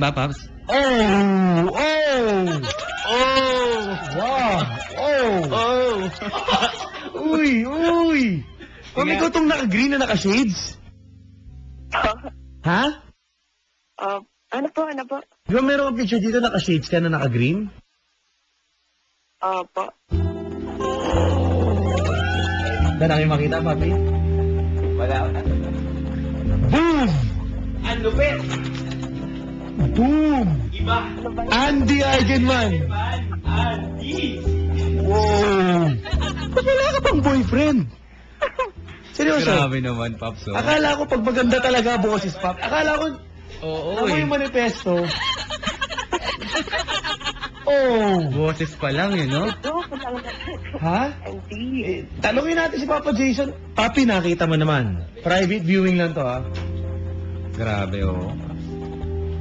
ba, Pops? Oh! Oh! Oh! Wow! Oh! Oh! Uy! Uy! Ma'am, ikaw itong naka-green na naka-shades? Ha? Ano po, ano po? Di ba meron kang picture dito naka-shades ka na naka-green? Po. Dahil namin makita, papi. Wala. Boom! Ang lupit! Boom! Iba! Andy Eigenman! Andy! Wow! Ba't wala ka pang boyfriend? Seryoso? Grabe naman, Pops. Oh. Akala ko pag maganda talaga boses, Pap. Akala ko, Oo, ako yung manifesto. Oh! Boses pa lang, no? Ha? Hindi. Talungin natin si Papa Jason. Papi, nakita mo naman. Private viewing lang to, ha? Grabe, oh.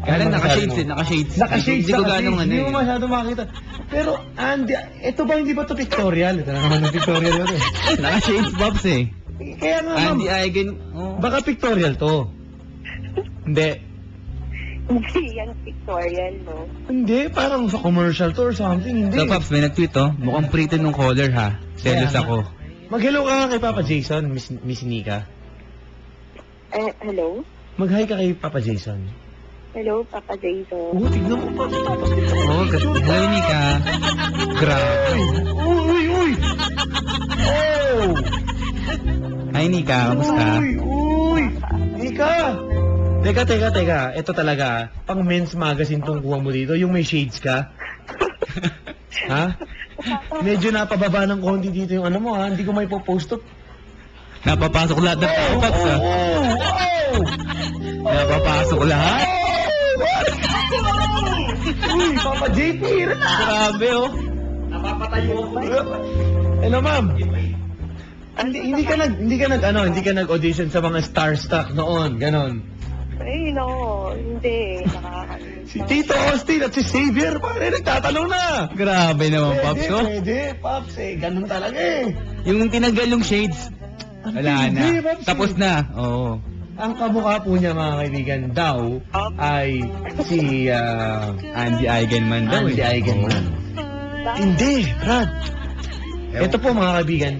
Ano Kaya ba naka-shades masabi mo? eh, naka-shades. Naka-shades, Hindi ko ganong ano Hindi eh. mo masyado makita. Pero, Andy, ito ba hindi ba to pictorial? Ito na naman yung pictorial yun eh. Naka-shades, Pops eh. Kaya nga, ma'am. Andy Eigen. Oh. Baka pictorial to. Hindi. Hindi yan pictorial, no? Hindi, parang sa commercial to or something. Hindi. So, Pops, may nag-tweet, oh. Mukhang pretty nung color, ha? Selos Kaya nga. ako. Mag-hello ka nga kay Papa Jason, Miss Nika. Hello? Mag-hi ka kay Papa Jason. Hello, Papa Jason. Oo, tignan mo pa. Oh, hello, Nika. Grabe. Uy, uy! Oh! Hi, Nika. Kamusta? Uy, uy! Nika! Teka. Ito talaga, pang men's magazine tong kuha mo dito, yung may shades ka. Ha? Medyo napababa ng konti dito yung ano mo, ha? Hindi ko may post to. Napapasok lahat ng tao, Pops, ha? Oh! Napapasok lahat? Uy, Papa JP! Grabe, oh. Hello, ma'am. Hindi ka nag-audition sa mga Starstruck noon, ganon. Ay, no. Hindi. Si Tito Austin at si Xavier, pare, nagtatanong na. Grabe naman, Pops, oh. Pwede, Pops, ganon talaga eh. Yung tinanggal yung shades, wala na. Hindi, Pops, Tapos na. Oo. Ang kamukha po niya, mga kaibigan, daw, ay si Andy Eigenman daw, Andy eh. Eigenman. Hindi, Brad. Ito po, mga kaibigan,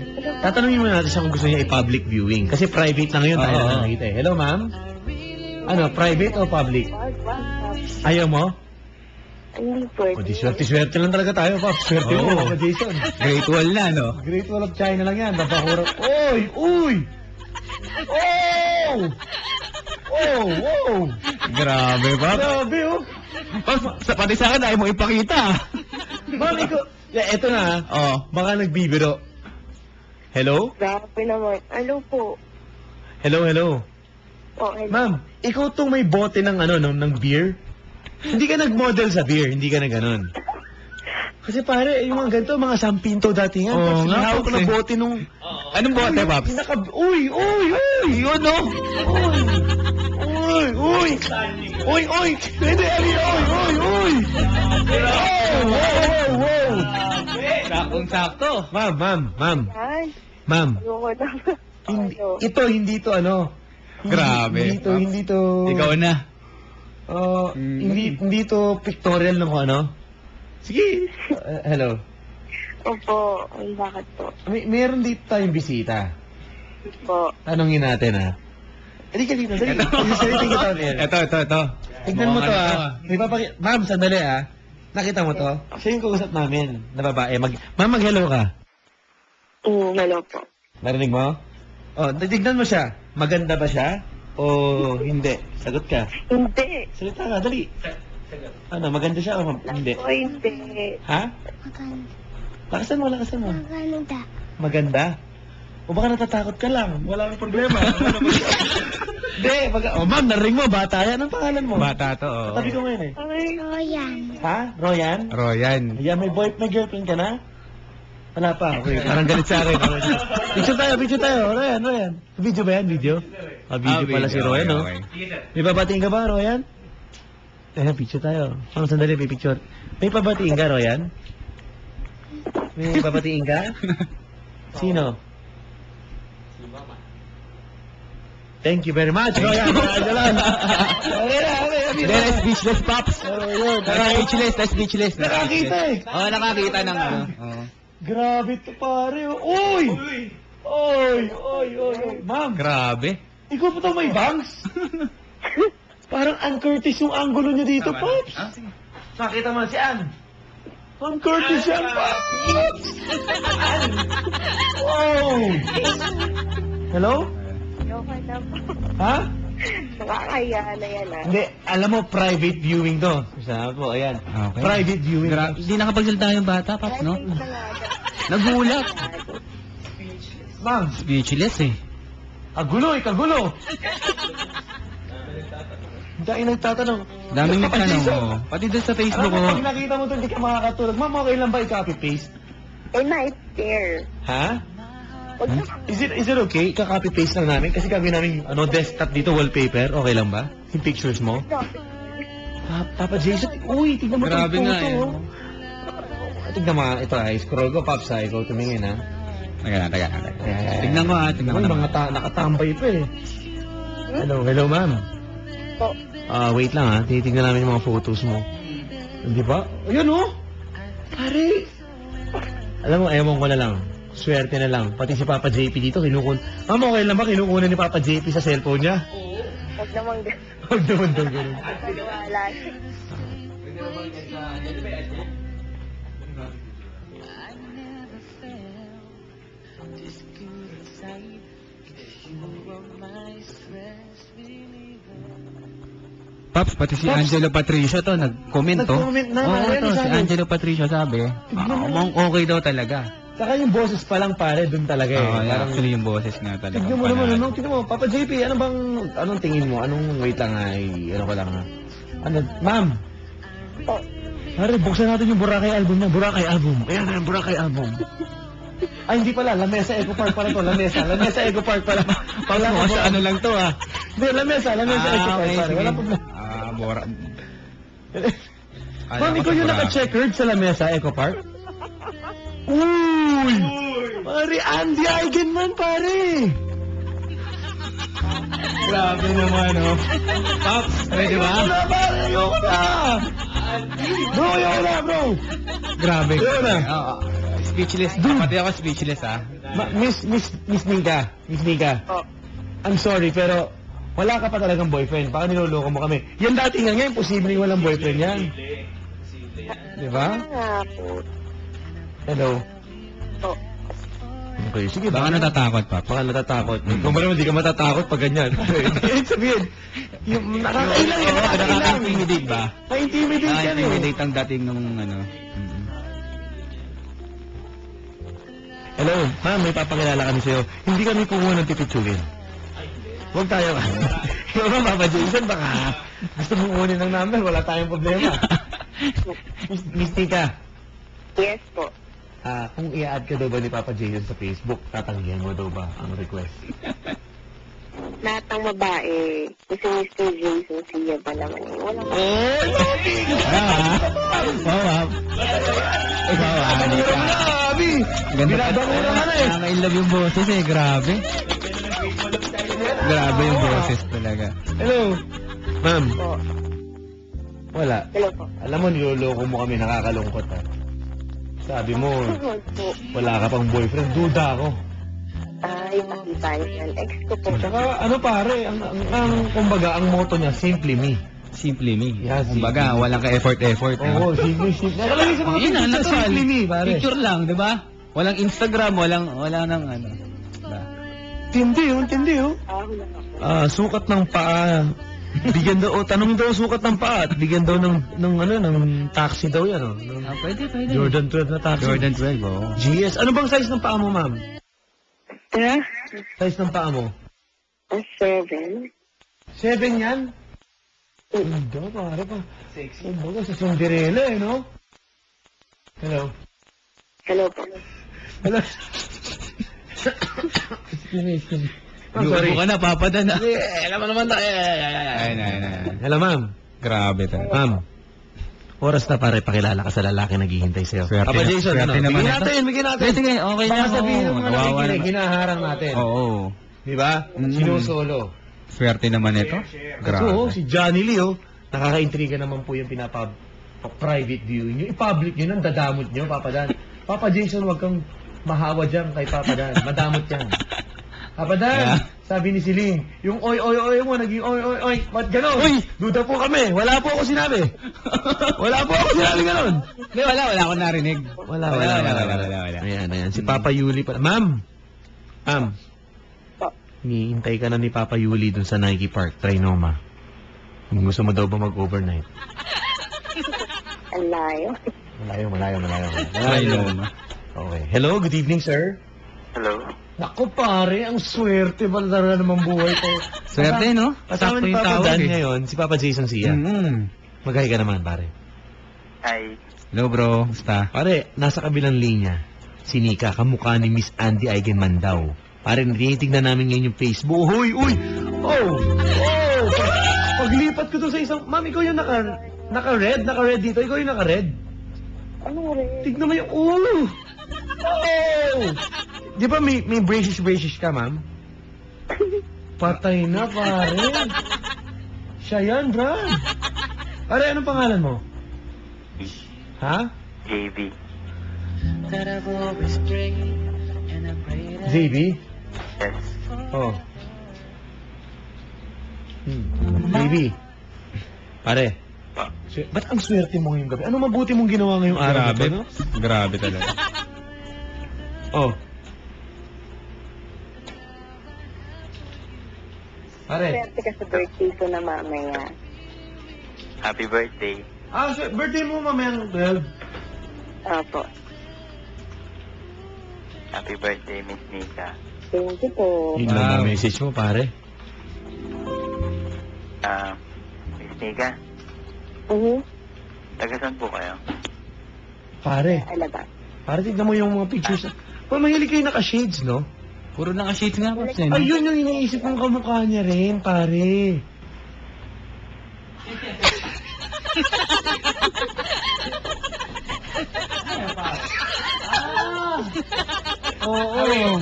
tatanungin mo natin siya kung gusto niya i-public viewing. Kasi private lang yun, tayo Oo. na nakita eh. Hello, ma'am? Ano, private o public? Ayaw mo? Hindi pwede. O, di swerte lang talaga tayo, Pops. Swerte mo, Oo. Papa Jason. Great wall na, no? Great Wall of China lang yan. Napakura. Oy! Uy! Oh! Oh! Oh! Grabe, Pops. Grabe, oh! Pops, pati sa akin, ayaw mo ipakita. Ma'am, ikaw... Eto na, Oh. baka nagbibiro. Hello? Grabe naman. Hello po. Hello? Oh, hello. Ma'am, ikaw tong may bote ng ng beer? Hindi ka nag-model sa beer, hindi ka na ganon. Kasi pare, yung mga ganito, mga sampinto dati nga. Oo Pops, nga, hawak Pops, na eh. bote nung... Anong bote, Pops? Uy! Yun, no? Uy! Pwede, uy! Wow! Saktong-sakto. Ma'am. Ay, Ma'am, ayoko na. hindi to Grabe. Hindi to... Ikaw na. Hindi to pictorial ng ano. Sige. Hello. Opo. Ay, bakit po? Meron dito tayong bisita. Po. Tanongin natin, ha? Hindi ka dito. Dali. Salitin kita on air. Ito. Tignan mo to, Mukhang ano ha? May Ma'am, sandali, ha? Nakita mo to? Siya yung kausap namin na babae. Ma'am, mag-hello ka. Hello po. Narinig mo? Oh, tignan mo siya. Maganda ba siya? O hindi? Sagot ka. Hindi. Salita ka, dali. Ano, maganda siya o hindi? O, hindi. Ha? Lakasan mo. Maganda. Maganda? O baka natatakot ka lang? Wala kang problema. Hindi, ma'am, narinig mo, bata yan. Anong pangalan mo? Bata to, oh. Tabi ko ngayon eh. Ay, Royan. Ha? Royan? Royan. Ayan, may girlfriend ka na? Wala pa. Okay, parang galit sa akin. Picture tayo. Royan. Video ba yan? Video pala si Royan, no? Okay. May babatiin ka ba, Royan? Ayan, picture tayo. Sandali, may picture. May babatiin ka, Royan? May babatiin ka? Sino? Thank you very much. Oh, yan, yan. Hindi, speechless, Pops. Speechless, speechless. Nakakita eh. Oo, nakakita ng ano. Oo. Grabe to pare. Uy! Oy! Ma'am, Grabe. ikaw pa to may bangs? Parang Ann Curtis yung angulo niya dito, Pops. Nakita mo si Ann. Ann Curtis yan, Pops. Wow! Hello? Okay na po. Ha? Nakakaya na yan ah. Hindi, alam mo, private viewing to. Sabi po, ayan. Okay. Private viewing. Hindi nakapagsalita yung bata, Pops, no? Private na nga. Nagulat. Ma'am, Speechless eh. kagulo. Dahil nagtatanong. Daming Papa nagtanong Jason, ko. Pati doon sa Facebook Alam mo, ko. pag nakita mo to, hindi ka makakatulog. Ma'am, okay lang ba i-copy-paste? Eh, night there. Ha? Huwag na Is it okay? Ika-copy-paste lang namin? Kasi gagawin namin, desktop dito, wallpaper. Okay lang ba? Yung pictures mo? Papa Jason, uy, tignan mo Grabe itong nga photo. eh. Oh. Tignan mo, ito ay, scroll ko, Pops, ikaw tumingin, ha? Taga. Tignan ko tignan ko Uy, naman. mga nakatambay pa eh. Hello, ma'am. po. Wait lang ha, titignan namin yung mga photos mo. Di ba? Ayan oh! Pare! Alam mo, ewan ko na lang. Swerte na lang. Pati si Papa JP dito, Ma'am, okay lang ba kinukunan ni Papa JP sa cellphone niya? Huwag namang ganun. Huwag naman daw ganun. Wala. Pops, pati si Pops. Angelo Patricio to, nag-comment to. Nag-comment na, Oo, pare, to, si sabi? Angelo Patricio sabi. Mukhang okay daw talaga. Saka yung boses pa lang pare, dun talaga eh. Oo, Parang- actually yung boses nga talaga. Tignan mo naman, tignan mo. Papa JP, anong tingin mo? Wait lang ano ko lang ha. Ma'am, Po. pare, buksan natin yung Boracay album niya. Boracay album. Ayan na, Boracay album. Ay, hindi pala. Lamesa Eco Park pala to. Lamesa Eco Park pala. Pala Pala sa ano lang to ah. Hindi, Lamesa Eco Park pare. Wala problema. Bora. Ma'am, ikaw yung naka-checkered sa Lamesa Eco Park? Uy! Pare, Andy Eigenman, pare! Grabe naman, oh. Pops, pwede ba? Ayoko na, pare! Ayoko na! Bro, ayoko na, bro! Grabe. Ayoko na. Oo. Speechless. Pati ako speechless, ah. Miss Nika. Po. I'm sorry, pero wala ka pa talagang boyfriend. Baka niloloko mo kami. Yan dati nga ngayon, posibleng walang boyfriend yan. Di ba? Nga po. Hello? Po. Okay, sige. Baka natatakot, Pops. Baka natatakot. Kung ba naman, di ka matatakot pag ganyan. Ibig sabihin, yung nakakailang yun, nakakailang. Nakaka-intimidate ba? Na-intimidate yan eh. Nakaka-intimidate ang dating nung ano. Hello, ma'am, may papakilala kami sa'yo. Hindi kami kumuha ng pipitsugin. Huwag tayo. Ikaw ba, Papa Jason, baka gusto mong kunin ng number, wala tayong problema. Miss Tika, Yes po. kung i-add ka daw ba ni Papa Jason sa Facebook, tatanggihan mo daw ba ang request? Lahat ng babae, kasi Mr. Jason siya ba naman eh. Wala ka. Oh, Lodi! Wow. Ikaw, Abi ka. Abi! Binabangura ka na eh. Nakaka-inlove yung boses eh, grabe. Grabe yung boses talaga. Hello? Ma'am, Po. wala. Hello po. Alam mo, niloloko mo kami, nakakalungkot ha. Sabi mo, Huwag po. wala ka pang boyfriend, duda ako. Ay, pakita niyan. Ex ko po. Tsaka ano pare, kumbaga, ang motto niya, simply me. Simply me. Yeah, Kumbaga, simply. walang ka-effort. Oo, simply. Nakalagay sa mga Yun na, picture, natural. simply me, pare. Picture lang, di ba? Walang Instagram, wala nang ano. Diba? Tindi oh. Wala ka po. Sukat ng paa. Bigyan daw, tanong daw sukat ng paa at bigyan daw ng taxi daw yan, oh. Pwede. Jordan 12 na taxi. Jordan 12, oh. GS. Ano bang size ng paa mo, ma'am? Size ng paa mo? 7. 7 yan? Hindi, pare pa. Sexy. Kumbaga sa Cinderella eh, no? Hello? Hello po. Hello? Excuse me. I'm sorry. Yubo ka na, papada na. Alam mo naman tayo. Ayun. Hello, ma'am. Grabe talaga. Ma'am. Oras na pare, pakilala ka sa lalaki naghihintay sa'yo. Swerte Papa na- Jason, swerte naman bigyan ito. natin. Sige, okay Baka lang. sabihin ng mga Nawawa nakikinig, naman. ginaharang natin. Oo. Di ba? Mm. Sinusolo. Swerte naman ito. Kaso, oh, Grabe. si Johnny Lee, oh, nakaka-intriga naman po yung private viewing nyo. I-public nyo nang dadamot nyo, Papa Dan. Papa Jason, wag kang mahawa dyan kay Papa Dan. Madamot yan. Papa Dan, Yeah. sabi ni Siling, yung oy mo, naging oy. Ba't gano'n? Uy, duda po kami. Wala po ako sinabi. Wala po ako sinabi gano'n. Hindi, wala akong narinig. Wala. Ayan. Si Papa Yuli pa. Ma'am. Po. Hinihintay ka na ni Papa Yuli dun sa Nike Park, Trinoma. Kung gusto mo daw ba mag-overnight? Ang layo. Malayo. Try mo. Okay. Hello, good evening, sir. Hello. Naku, pare, ang swerte ba talaga naman buhay ko. Swerte, no? Kasama ni Sakto yung Papa tawag, Dan eh. ngayon, si Papa Jason Sia. Maghay ka naman, pare. Hi. Hello, bro. Basta. Pare, nasa kabilang linya, si Nika, kamukha ni Miss Andy Eigenman daw. Pare, tinitignan namin ngayon yung Facebook. Uy! Oh! Paglipat ko to sa isang... Ma'am, ikaw yung naka-red dito. Ikaw yung naka-red. Ano rin? Tignan mo yung... Oh! Di ba may braces ka, ma'am? Patay na, pare. Siya yan, Brad. Pare, anong pangalan mo? Ha? JB. JB? Yes. Oh. JB. Pare. Ba't ang swerte mo ngayong gabi? Ano mabuti mong ginawa ngayong araw na Grabe. to, no? Grabe talaga. Oh. Pare. Swerte ka sa birthday ko na mamaya. Happy birthday. Birthday mo mamayang 12. Opo. Happy birthday, Miss Nika. Thank you po. Yun lang ang message mo, pare. Miss Nika, taga saan po kayo? Pare. Alaba. Pare, tignan mo yung mga pictures. Pa, mahilig kayo naka-shades, no? Puro naka-shades nga, Pops. eh, no? Ayun yung iniisip mong kamukha niya rin, pare. Oo.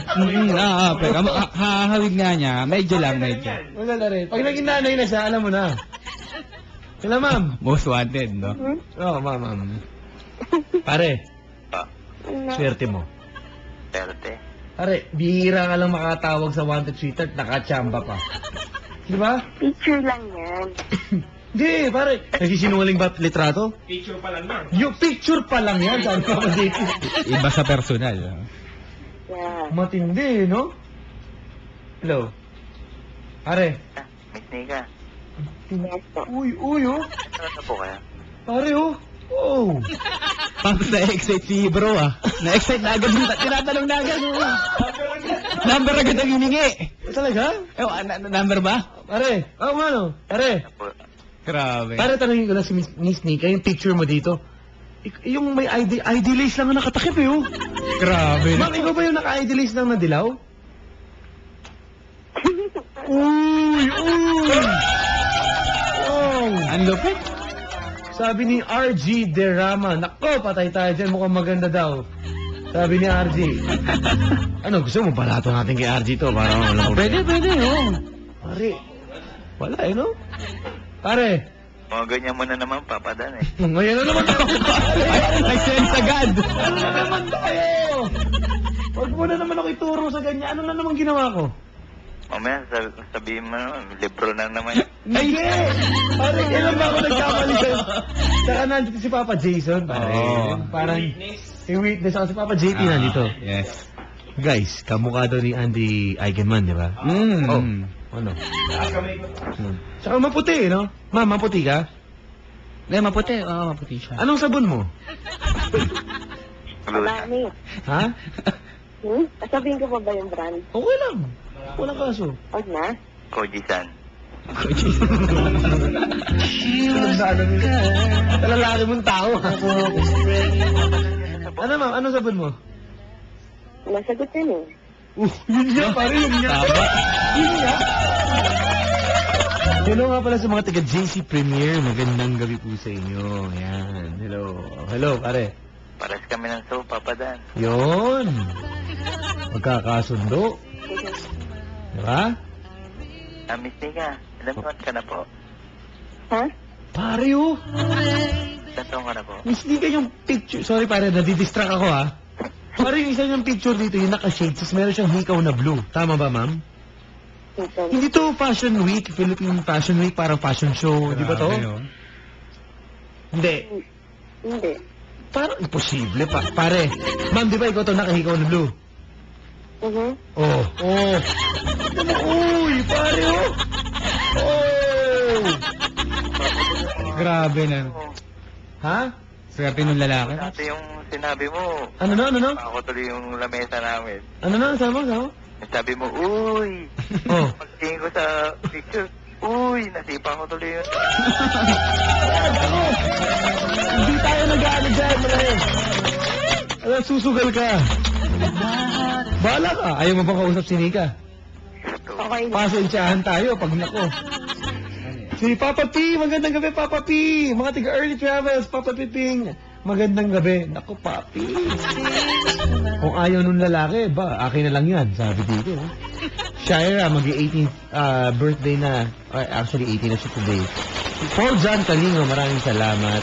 Pero hahawig nga niya. Medyo lang. Wala na rin. Pag naging nanay na siya, alam mo na. Kailan, ma'am? Most wanted, no? Oo, ma'am. Pare, swerte mo. Swerte. Pare, bihira ka lang makatawag sa wanted sweetheart, nakachamba pa. Di ba? Picture lang yan. Hindi, pare. Nagsisinungaling ba litrato? Picture pa lang yan. Yung picture pa lang yan, sabi ko dito. Iba sa personal. Yeah. Matindi, no? Hello? Pare. Miss Nika, Yes po. Uy, oh. saan na po kayo? Pare, oh. Oh. Tapos na-excite si bro, Na-excite na agad. Tinatanong na agad. Number agad ang hiningi. Talaga? Number ba? Pare. Oh, mano. Pare. Po. Grabe. Pare, tanongin ko lang si Miss Nika, yung picture mo dito. Yung may ID lace lang na nakatakip, eh, oh. Grabe. Ma'am, ikaw ba yung naka-ID lace lang na dilaw? Uy! Oh! Ang lupit. Sabi ni RG Derama, nako, patay tayo dyan, mukhang maganda daw. Sabi ni RG. Ano, gusto mo balato natin kay RG to? Para wala ko. Pwede, oh. Pare, wala eh, no? Pare, Mga ganyan mo na naman, Papa Dan eh. ngayon na naman tayo. Nag-sense agad. Ano na naman tayo? Huwag mo na naman ako ituro sa ganyan. Ano na naman ginawa ko? Mamaya, sabihin mo naman, libro na naman. Hindi! Pare, kailan ba ako nagkamali sa'yo? Tsaka nandito si Papa Jason, pare. Oo. Parang, yung witness ako si Papa JP nandito. Yes. Guys, kamukha daw ni Andy Eigenman, di ba? Oh, ano? Tsaka maputi, no? Ma'am, maputi ka? Hindi, maputi. Oo, maputi siya. Anong sabon mo? Marami. Ha? Sabihin ko pa ba yung brand? Okay lang. Walang kaso. Huwag na. Koji-san. Tulog sa ano nila. Talalaki mong tao. Ano ma'am, anong sabon mo? Nasagot yan eh. Yun niya, pare, yun niya. Tama. Yun niya. Hello nga pala sa mga taga JC Premier. Magandang gabi po sa inyo. Ayan. Hello. Hello, pare. Paras kami ng show, Papa Dan. Yun. Magkakasundo. Diba? Miss Nika, ilan taon ka na po? Ha? Pare, oh. Ilan taon ka na po? Miss Nika yung picture. Sorry, pare, nadidistract ako, ha. Pare, yung isa yung picture dito, yung naka-shades, tapos meron siyang hikaw na blue. Tama ba, ma'am? Ito. Hindi to Fashion Week, Philippine Fashion Week, parang fashion show. Di ba to? Grabe, oh. Hindi. Hindi. Parang imposible pa. Pare, ma'am, di ba ikaw to nakahikaw na blue? Oh. Oh. Uy, pare, oh. Oh. Grabe na. Ha? Swerte nung lalaki. Dati yung sinabi mo, Ano na, ano na? ako tuloy yung lamesa namin. Ano na, sama, sama? Sabi mo, uy! Oh. Pagtingin ko sa picture, uy! Nasipa ko tuloy yun. Hindi tayo nag-ano dyan, pare. Ano, susugal ka. Bahala ka. Ayaw mo bang kausap si Nika? Okay na. Pasensyahan tayo pag nako. Si Papa P, magandang gabi, Papa P. Mga tiga Early Travels, Papa Piping. Magandang gabi. Naku, Papi. Kung ayaw nung lalaki, ba, akin na lang yan, sabi dito. Shaira, mag-18th birthday na. Actually, 18 na siya today. Paul John Calingo, maraming salamat.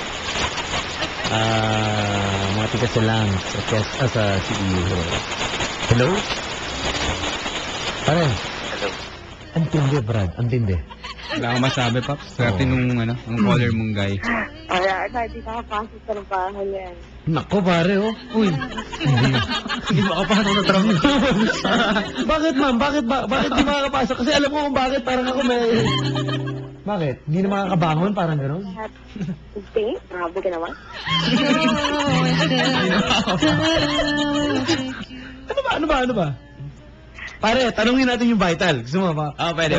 Mga tiga sa lang sa CEO. Hello? Pare, Hello. antindi, Brad. Antindi. Wala akong masabi, Paps. Swerte nung, ang caller mong guy. Kaya, hindi nakapasok sa trabaho yan. Nako, pare, oh. Uy. Hindi makapasok sa trabaho. Bakit, ma'am? Bakit di makakapasok? Kasi alam ko kung bakit. Parang ako may... Bakit? Hindi na makakabangon? Parang gano'n? Hindi? Grabe ka naman. Ano ba? Pare, tanungin natin yung vital. Gusto mo ba? Pwede.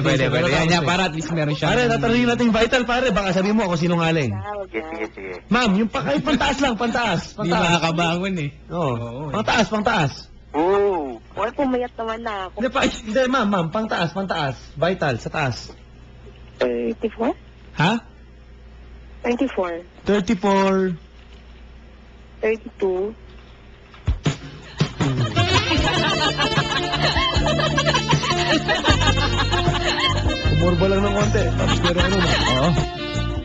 Yan, para at least meron siya. Pare, tatanungin natin yung vital, pare. Baka sabihin mo ako sinungaling. Tawag Sige, na. sige, sige. Ma'am, yung kahit pantaas lang, pantaas. Hindi makakabangon eh. Oo. Oo, eh. Pangtaas. Oo! Well, pumayat naman na ako. Hindi, ma'am, pangtaas. Vital, sa taas. 34? Ha? 24. 34. 32. Umurba lang ng konti. Tapos pero ano na. Oo.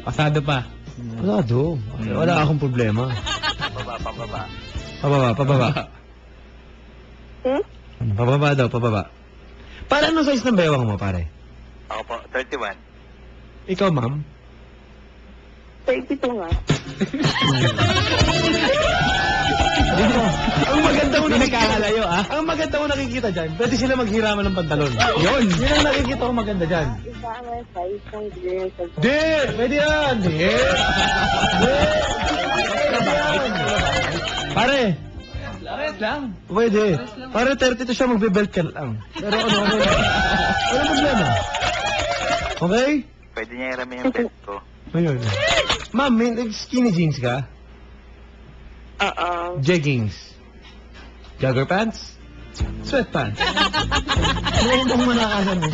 Pasado pa. Wala akong problema. Pababa. Pababa. Hmm? Pababa daw, pababa. Para anong size ng bewang mo, pare? Ako po, 31. Ikaw, ma'am? 32 nga. Ang maganda ko Pinagkakalayo, ah. Ang maganda ko nakikita dyan, pwede sila maghiraman ng pantalon. Yun ang nakikita ko maganda dyan. Iba ang size ng girls. Di! Pwede yan! Di! Pare! Laret lang. Pwede. Pare 32 siya, magbe-belt ka lang. Pero ano, walang problema. Okay? Pwede niya iramin yung belt ko. Ayun. Ma'am, may skinny jeans ka? Oo. Jeggings. Jogger pants? Sweatpants. Ano bang malakasan mo?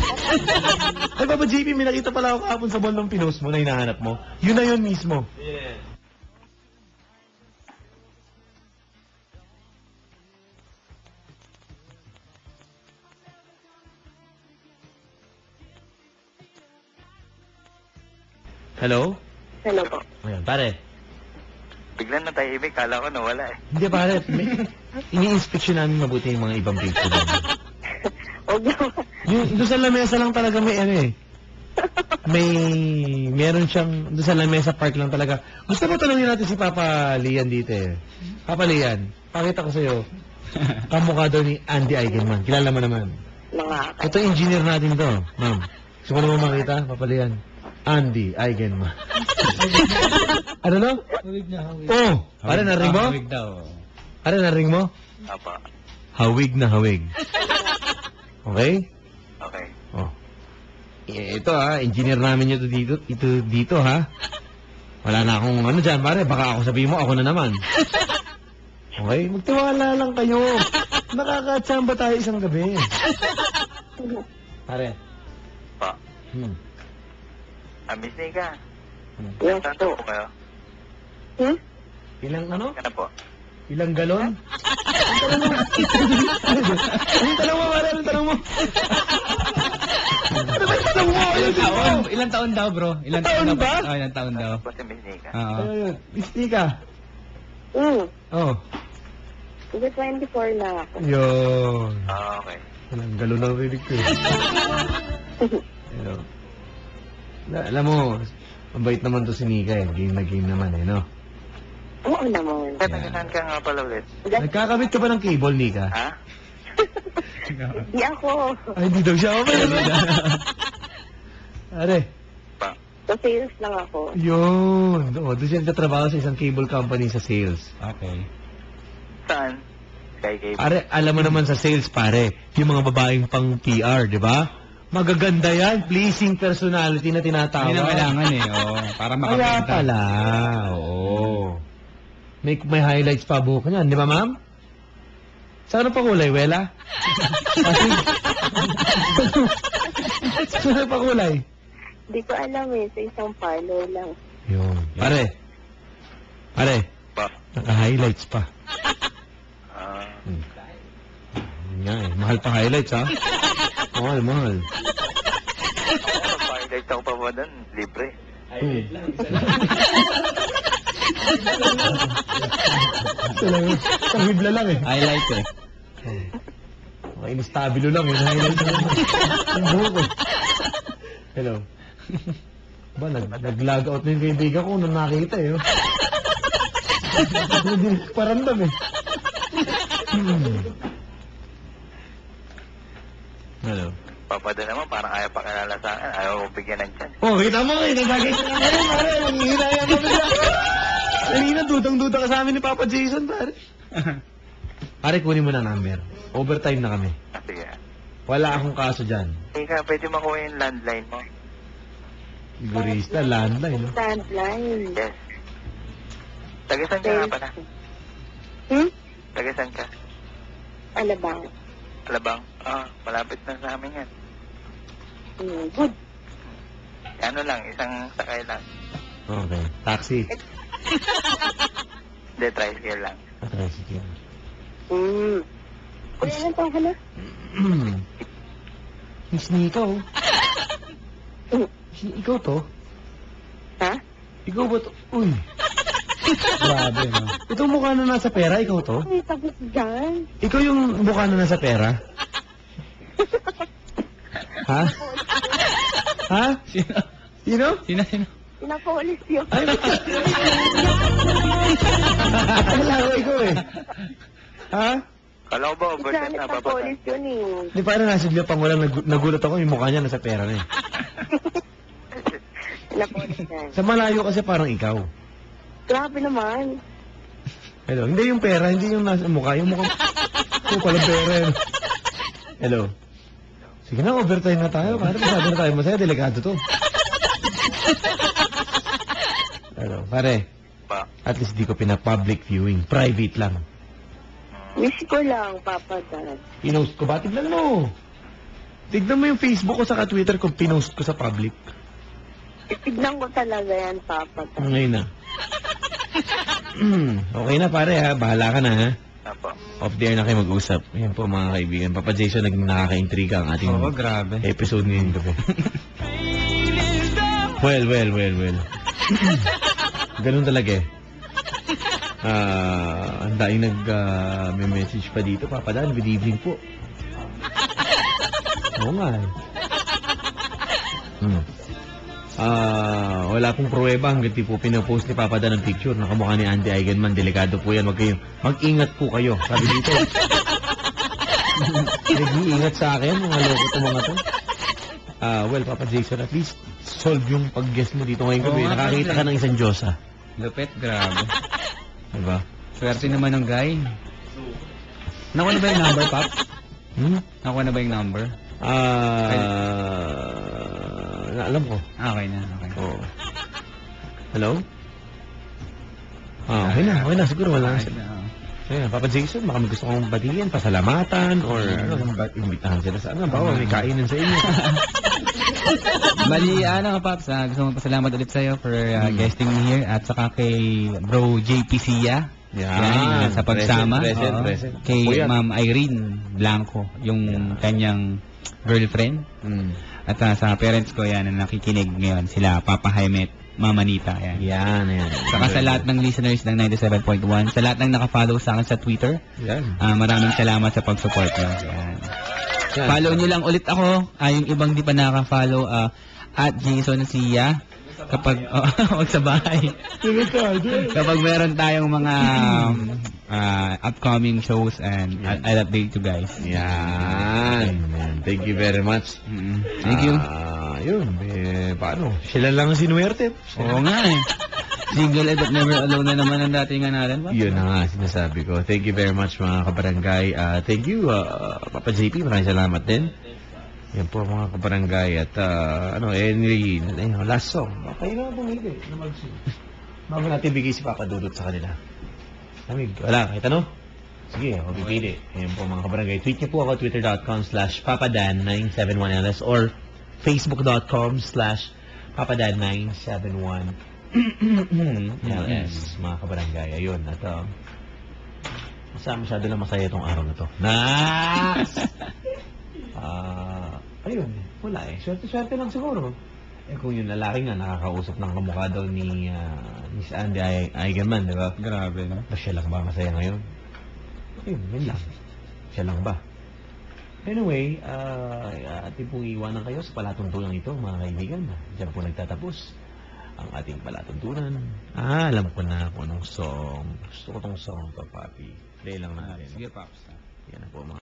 Ay, Papa JP, may nakita pala ako kahapon sa bondong pinost mo na hinahanap mo. Yun na yun mismo. Hello? Hello po. Ayan, pare. Biglang na tahimik, kala ko nawala eh. Hindi, pare. Ini-inspection namin mabuti yung mga ibang picture. Huwag naman. Doon sa lamesa lang talaga may ano eh. Meron siyang, doon sa lamesa park lang talaga. Gusto mo tanungin natin si Papa Lian dito eh. Papa Lian, pakita ko sa'yo. Kamukha daw ni Andy Eigenman. Kilala mo naman. Mga Ito yung engineer natin to, ma'am. Gusto mo naman makita, Papa Lian? Andy Eigenman. Ano no? Hawig na hawig. Oh, pare narinig mo? Hawig daw. Pare narinig mo? Apa. Hawig na hawig. Okay? Okay. Oh. Ito engineer namin ito dito ha. Wala na akong ano dyan, pare, baka ako sabihin mo, ako na naman. Okay? Magtiwala lang kayo. Nakakatsamba tayo isang gabi. Pare. Pa. Miss Nika. Yes Tato po. po kayo. Hmm? Ilang ano? Ka na po. Ilang galon? Ang tanong mo, pare, ang tanong mo. Ano ba yung tanong mo? Ilang taon daw, bro? Ilang Taon daw ba? Oh, ilang taon daw. Po si Miss Nika. Oo. Ano yun? Misti ka? Oh. Kasi 24 na ako. Yun. Okay. Walang galo ng rinig ko eh. Hello. Alam mo, mabait naman to si Nika eh. Game na game naman eh, no? Oo naman. Tatagasan ka nga pala ulit. Nagkakabit ka ba ng cable, Nika? Ha? Di ako. Ay, hindi daw siya. Okay. Are, Pa. Sa sales lang ako. yun. Oo, doon siya nagtatrabaho sa isang cable company sa sales. Okay. Saan? Kay Gabe. Are, alam mo naman sa sales, pare, yung mga babaeng pang PR, di ba? Magaganda yan, pleasing personality na tinatawag. Hindi na kailangan eh. Oo. Para Kaya makapagpunta. pala, oo. May highlights pa buhok niyan, di ba, ma'am? Saan ang pakulay, Wela? Saan ang pakulay? Di ko alam eh. Sa isang parlor lang. Yun. Pare. Pa. Naka-highlights pa. Ah. Yun nga eh. Mahal pa highlights, ha? Mahal. Pag-highlight ako pa ba doon? Libre. Sa bibla lang eh. Highlight eh. Okay, instabilo lang eh. Highlights lang. Yung buhok eh. Hello. Ba, nag-log out na yung kaibigan ko nung nakita eh. Oh. Hindi parandam eh. Hello. Papada naman, parang ayaw pa kilala sa akin. Ayaw ko bigyan ng chance. Oh, kita mo eh. Nagagay ka naman eh, pare. Nanghihinayan mo bigla. Kanina, dudang-duda ka sa amin ni Papa Jason, pare. Pare, kunin mo na number. Overtime na kami. Ah, sige. Wala akong kaso dyan. Ika, pwede makuha yung landline mo? Sigurista, landline. No? Landline. Yes. Tagasan ka nga pala. Tagasan ka. Alabang. Alabang? Ah, malapit na sa amin yan. Good. Ano lang, isang sakay lang. Okay. Taxi. Hindi, tricycle lang. Okay, sige. Kuya, ilan taon ka na? Miss Nika, oh. Ikaw to? Ha? Ikaw ba to? Uy. Grabe, no? Itong mukha na nasa pera, ikaw to? Ay, tapos dyan. Ikaw yung mukha na nasa pera? Ha? Ha? Sino? Sino? Sino? Pinapolis yun. Ay, wala ko ikaw eh. Ha? Kala ko ba, overtime Janet na na papatay? polis yun eh. Di parang nasa Bia pang walang nagulat ako, yung mukha niya nasa pera na eh. Pinapolis yan. Sa malayo kasi parang ikaw. Grabe naman. Hello, hindi yung pera, hindi yung nasa mukha, yung mukha. Yung pala pera yun. Hello. Sige na, overtime na tayo. Pare, masyado na tayo masaya, delikado to. Hello, pare. Pa. At least di ko pina-public viewing. Private lang. Wish ko lang, Papa Dad. Pinost ko ba? Tignan mo. Tignan mo yung Facebook ko saka Twitter ko, pinost ko sa public. Itignan ko talaga yan, Papa Dad. Ngayon na. Okay na pare ha, bahala ka na ha. Apo. Off the air na kayo mag-usap. Ayan po mga kaibigan. Papa Jason, naging nakaka-intriga ang ating Oo, grabe. episode ngayong gabi. Well. Ganun talaga eh. Ang daing may message pa dito. Papa Dan, good evening po. Oo nga eh. Wala pong pruweba hanggang di po pinapost ni Papa Dan ng picture. Nakamukha ni Andy Eigenman. Delikado po yan. Mag-ingat po kayo. Sabi dito. Nag-iingat sa akin. Mga loko to mga to. Well, Papa Jason, at least solve yung pag-guess mo dito ngayong gabi. Oo nga, Nakakita pwede. ka ng isang Diyosa. Lupit, grabe. Diba? Swerte naman ng guy. Nakuha na ba yung number, Pop? Nakuha na ba yung number? Alam ko. Okay na. Oo. Hello? Okay na. Siguro wala na sila. Ayan, Papa Jason, baka may gusto kong batiin, pasalamatan, or imbitahan sila sa bawa, may kainan sa inyo. Bali, Paps, gusto mong pasalamat ulit sa'yo for guesting me here at saka kay Bro JP Sia. Yan, Sa pagsama. present. Oo. Kay Puyat. Ma'am Irene Blanco, yung kanyang girlfriend. Mm. At sa parents ko yan na nakikinig ngayon, sila Papa Jaime at Mama Nita. Yan. Yan. Saka sa lahat ng listeners ng 97.1, sa lahat ng nakafollow sa akin sa Twitter, Yan. maraming salamat sa pag-support nyo. Yan. Follow nyo lang ulit ako. Yung ibang di pa nakaka-follow, at Jason Sia. Kapag, wag sa bahay. Kapag meron tayong mga upcoming shows and I'll update you guys. Yan. Thank you very much. Thank you. Yun. Paano? Sila lang ang sinuwerte. Oo nga eh. Single but never alone na naman ang datingan natin. Yun na nga, sinasabi ko. Thank you very much mga kabarangay. Thank you, Papa JP. Maraming salamat din. Yan po mga kabarangay. At last song. Kayo na pumili na mag-sing. Bago natin bigay si Papa Dudut sa kanila. Lamig. Wala, kahit ano? Sige, ako pipili. Yan po mga kabarangay. Tweet niyo po ako, twitter.com/papadan971ls or facebook.com/papadan971ls. Mga kabarangay. Ayun. At masyado lang masaya itong araw na to. Ayun, wala eh. Swerte lang siguro. Kung yung lalaki nga nakakausap ng kamukha daw ni Miss Andy Eigenman, di ba? Grabe, no? Ba siya lang ba masaya ngayon? Ayun, yun lang. Siya lang ba? Anyway, ating pong iwanan kayo sa palatuntunan ito, mga kaibigan. Diyan po nagtatapos ang ating palatuntunan. Alam ko na kung anong song. Gusto ko tong song to, Papi. Play lang natin. Sige, Pops. Yan na po mga